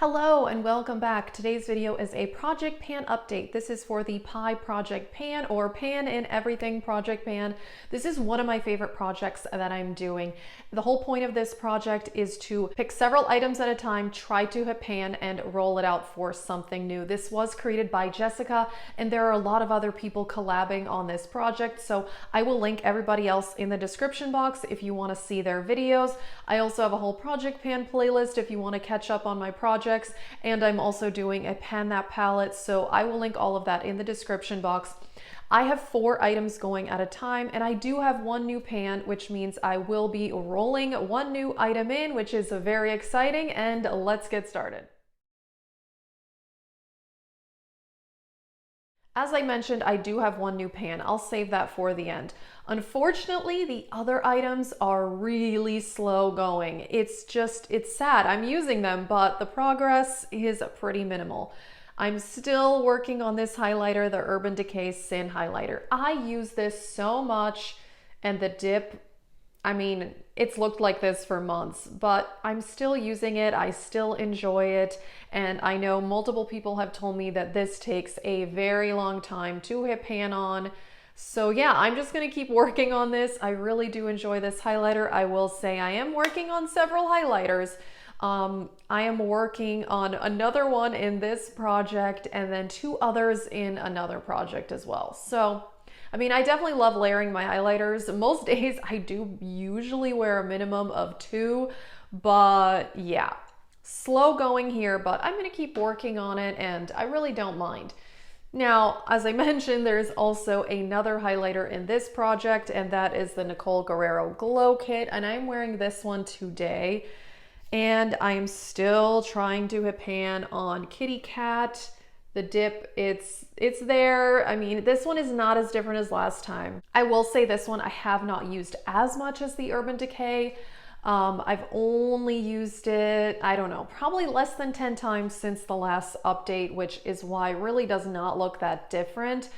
Hello and welcome back. Today's video is a project pan update. This is for the Pi project pan, or pan in everything project pan. This is one of my favorite projects that I'm doing. The whole point of this project is to pick several items at a time, try to hit pan and roll it out for something new. This was created by Jessica and there are a lot of other people collabing on this project, so I will link everybody else in the description box if you want to see their videos. I also have a whole project pan playlist if you want to catch up on my project. And I'm also doing a pan that palette, so I will link all of that in the description box. I have 4 items going at a time, and I do have 1 new pan, which means I will be rolling 1 new item in, which is very exciting, and let's get started. As I mentioned, I do have 1 new pan. I'll save that for the end. Unfortunately, the other items are really slow going. It's sad. I'm using them, but the progress is pretty minimal. I'm still working on this highlighter, the Urban Decay Sin highlighter. I use this so much, and the dip, I mean, it's looked like this for months, but I'm still using it. I still enjoy it. And I know multiple people have told me that this takes a very long time to hit pan on. So yeah, I'm just gonna keep working on this. I really do enjoy this highlighter. I will say I am working on several highlighters. I am working on another one in this project and then 2 others in another project as well. So I mean, I definitely love layering my highlighters. Most days I do usually wear a minimum of 2, but yeah, slow going here, but I'm gonna keep working on it and I really don't mind. Now, as I mentioned, there's also another highlighter in this project, and that is the Nicole Guerrero Glow Kit, and I'm wearing this one today. And I am still trying to hit pan on Kitty Cat. The dip, it's there. I mean, this one is not as different as last time. I will say this one I have not used as much as the Urban Decay. I've only used it, I don't know, probably less than 10 times since the last update, which is why it really does not look that different.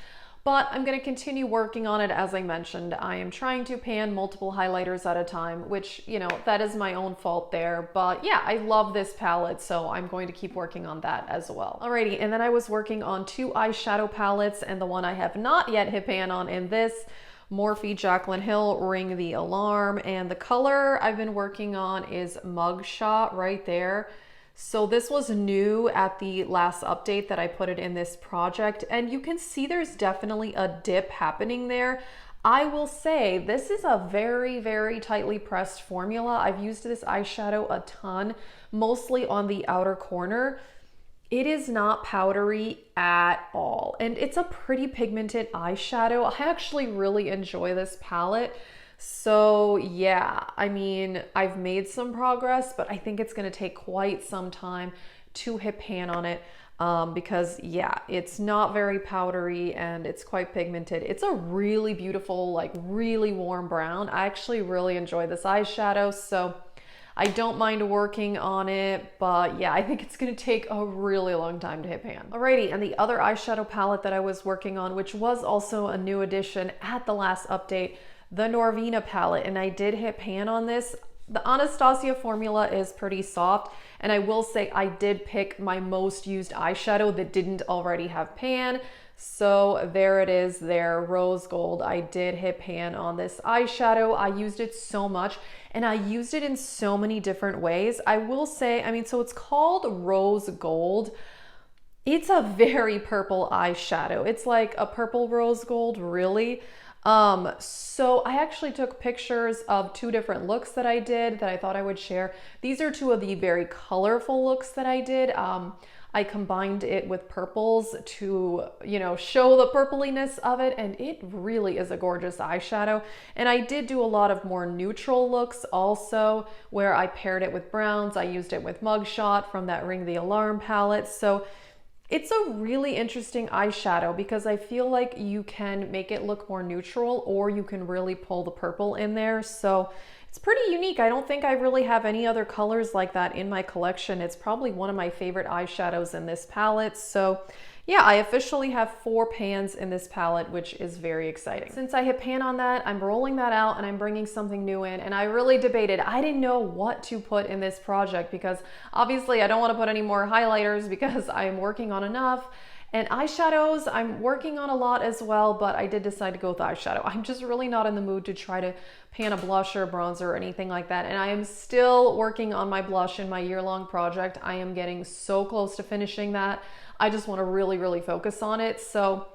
But I'm going to continue working on it. As I mentioned, I am trying to pan multiple highlighters at a time, which, you know, that is my own fault there. But yeah, I love this palette, so I'm going to keep working on that as well. Alrighty, and then I was working on 2 eyeshadow palettes, and the one I have not yet hit pan on in this, Morphe Jaclyn Hill Ring the Alarm, and the color I've been working on is Mugshot right there. So this was new at the last update that I put it in this project, and you can see there's definitely a dip happening there. I will say this is a very, very tightly pressed formula. I've used this eyeshadow a ton, mostly on the outer corner. It is not powdery at all, and it's a pretty pigmented eyeshadow. I actually really enjoy this palette. So yeah, I mean, I've made some progress, but I think it's going to take quite some time to hit pan on it because yeah, it's not very powdery and it's quite pigmented. It's a really beautiful, like really warm brown. I actually really enjoy this eyeshadow, so I don't mind working on it, but yeah, I think it's gonna take a really long time to hit pan. Alrighty, and the other eyeshadow palette that I was working on, which was also a new addition at the last update, the Norvina palette, and I did hit pan on this. The Anastasia formula is pretty soft, and I will say I did pick my most used eyeshadow that didn't already have pan. So there it is there, Rose Gold. I did hit pan on this eyeshadow. I used it so much, and I used it in so many different ways. I will say, I mean, so it's called Rose Gold. It's a very purple eyeshadow. It's like a purple rose gold, really. So I actually took pictures of 2 different looks that I did that I thought I would share. These are 2 of the very colorful looks that I did. I combined it with purples to, you know, show the purpliness of it, and it really is a gorgeous eyeshadow. And I did do a lot of more neutral looks also, where I paired it with browns. I used it with Mugshot from that Ring the Alarm palette. So it's a really interesting eyeshadow because I feel like you can make it look more neutral, or you can really pull the purple in there. So it's pretty unique. I don't think I really have any other colors like that in my collection. It's probably one of my favorite eyeshadows in this palette. So yeah, I officially have 4 pans in this palette, which is very exciting. Since I hit pan on that, I'm rolling that out and I'm bringing something new in. And I really debated. I didn't know what to put in this project because obviously I don't want to put any more highlighters because I'm working on enough. And eyeshadows, I'm working on a lot as well, but I did decide to go with eyeshadow. I'm just really not in the mood to try to pan a blusher, bronzer, or anything like that. And I am still working on my blush in my year-long project. I am getting so close to finishing that. I just want to really, really focus on it. So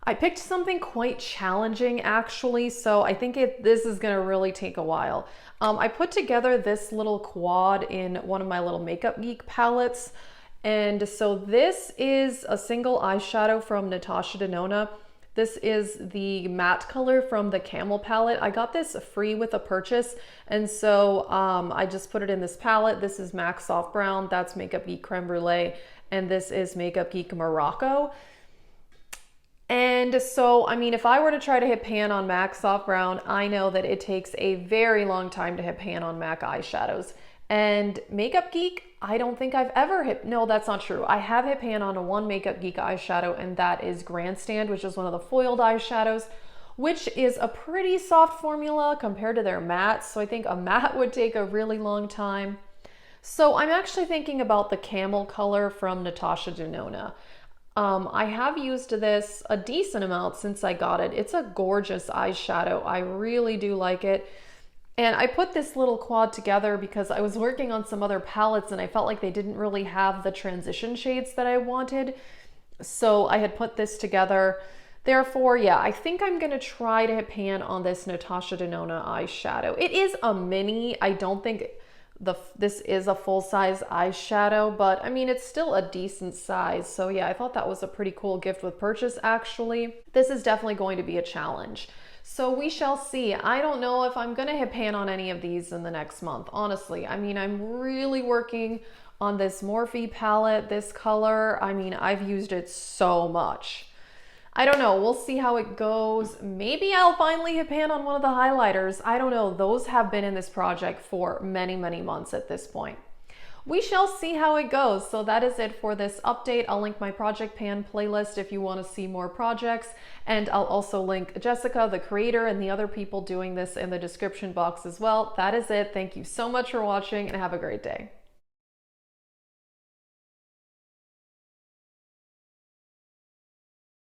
I picked something quite challenging actually. So I think this is going to really take a while. I put together this little quad in one of my little Makeup Geek palettes. And so this is a single eyeshadow from Natasha Denona. This is the matte color from the Camel palette. I got this free with a purchase. And so I just put it in this palette. This is MAC Soft Brown. That's Makeup Geek Creme Brulee. And this is Makeup Geek Morocco. And so, I mean, if I were to try to hit pan on MAC Soft Brown, I know that it takes a very long time to hit pan on MAC eyeshadows. And Makeup Geek, I don't think I've ever hit, no, that's not true. I have hit pan on one Makeup Geek eyeshadow, and that is Grandstand, which is one of the foiled eyeshadows, which is a pretty soft formula compared to their mattes. So I think a matte would take a really long time. So I'm actually thinking about the Camel color from Natasha Denona. I have used this a decent amount since I got it. It's a gorgeous eyeshadow. I really do like it. And I put this little quad together because I was working on some other palettes and I felt like they didn't really have the transition shades that I wanted. So I had put this together. Therefore, yeah, I think I'm going to try to hit pan on this Natasha Denona eyeshadow. It is a mini. I don't think this is a full-size eyeshadow, but I mean, it's still a decent size. So yeah, I thought that was a pretty cool gift with purchase, actually. This is definitely going to be a challenge. So we shall see. I don't know if I'm gonna hit pan on any of these in the next month, honestly. I mean, I'm really working on this Morphe palette, this color. I mean, I've used it so much. I don't know, we'll see how it goes. Maybe I'll finally hit pan on one of the highlighters. I don't know, those have been in this project for many, many months at this point. We shall see how it goes. So that is it for this update. I'll link my Project Pan playlist if you want to see more projects. And I'll also link Jessica, the creator, and the other people doing this in the description box as well. That is it. Thank you so much for watching and have a great day.